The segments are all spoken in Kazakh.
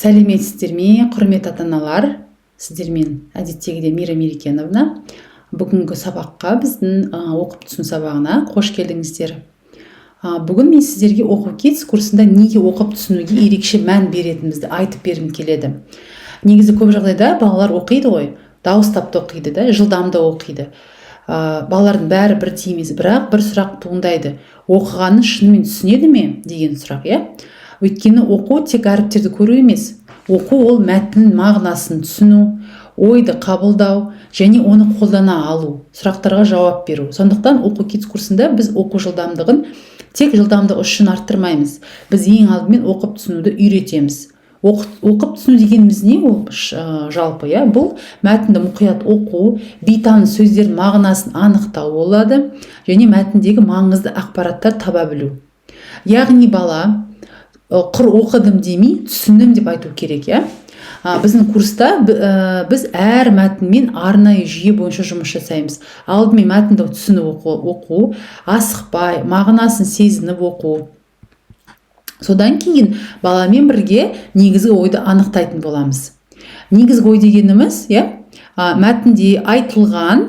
Сәлеметсіздер ме, құрметті ата-аналар? Сіздермен әдеттегідей Мира Мерекеновна. Бүгінгі сабаққа, біздің оқып түсіну сабағына қош келдіңіздер. Бүгін мен сіздерге оқу китс курсында неге оқып түсінуге ерекше мән беретінімізді айтып бергім келеді. Негізі көп жағдайда балалар оқиды ғой, дауыстап та оқиды да, жылдамда оқиды. Балалардың бәрі бір тиемес, бірақ бір сұрақ туындайды. Оқығанын шынымен түсінеді ме деген сұрақ, иә? Өйткені оқу тек әріптерді көру емес. Оқу ол мәтіннің мағынасын түсіну, ойды қабылдау және оны қолдана алу, сұрақтарға жауап беру. Сондықтан оқу китс курсында біз оқу жылдамдығын тек жылдамдық үшін арттырмаймыз. Біз ең алдымен оқып түсінуді үйретеміз. Оқып түсіну дегеніміз не? Ол жалпы, иә, бұл мәтінді мұқият оқу, бейтаныс сөздердің мағынасын анықтау болады және мәтіндегі маңызды ақпараттар таба білу. Яғни бала құр оқыдым демей, түсіндім деп айту керек, иә. Біздің курста біз әр мәтінмен арнайы жүйе бойынша жұмыс жасаймыз. Алдымен мәтінді түсініп оқу, асықпай, мағынасын сезініп оқу. Содан кейін баламен бірге негізгі ойды анықтайтын боламыз. Негізгі ой дегеніміз, иә, мәтінде айтылған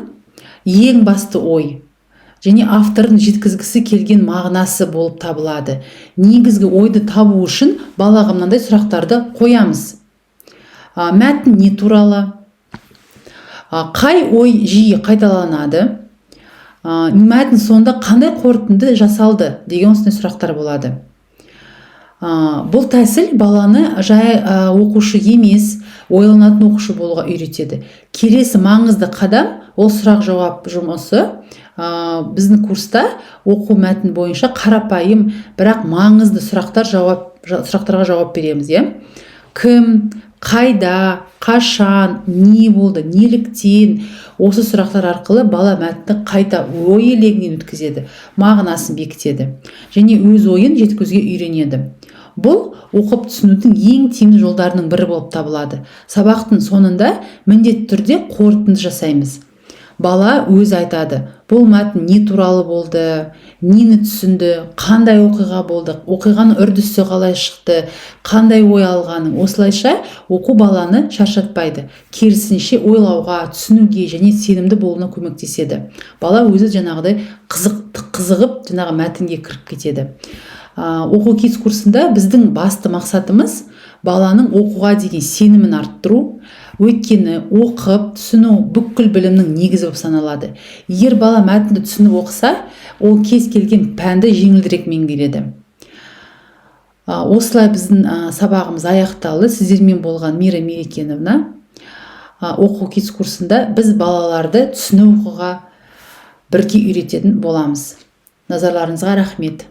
ең басты ой және автордың жеткізгісі келген мағынасы болып табылады. Негізгі ойды табу үшін балаға мынандай сұрақтарды қоямыз. Мәтін не туралы? Қай ой жиі қайталанады? Мәтін соңында қандай қорытынды жасалды деген осындай сұрақтар болады. Бұл тәсіл баланы жай оқушы емес, ойланатын оқушы болуға үйретеді. Келесі маңызды қадам ол сұрақ-жауап жұмысы. Біздің курста оқу мәтін бойынша қарапайым, бірақ маңызды сұрақтарға жауап береміз, иә? Кім, қайда, қашан, не болды, неліктен? Осы сұрақтар арқылы бала мәтінді қайта ой елегінен өткізеді, мағынасын бекітеді және өз ойын жеткізуге үйренеді. Бұл оқып түсінудің ең тиімді жолдарының бірі болып табылады. Сабақтың соңында міндетті түрде қорытынды жасаймыз. Бала өз айтады. Бұл мәтін не туралы болды, нені түсінді, қандай оқиға болды, оқиғаның үрдісі қалай шықты, қандай ой алғаның. Осылайша оқу баланы шаршатпайды. Керісінше ойлауға, түсінуге және сенімді болуына көмектеседі. Бала өзі жаңағыдай қызығып мәтінге кіріп кетеді. Оқу китс курсында біздің басты мақсатымыз баланың оқуға деген сенімін арттыру. Өйткені оқып, түсіну бүкіл білімнің негізі болып саналады. Егер бала мәтінді түсініп оқыса, ол кез келген пәнді жеңілдірек меңгереді. Осылай біздің сабағымыз аяқталды. Сіздермен болған Мира Мерекеновна. Оқу китс курсында біз балаларды түсіну оқуға бірге үйрететін боламыз. Назарларыңызға рахмет.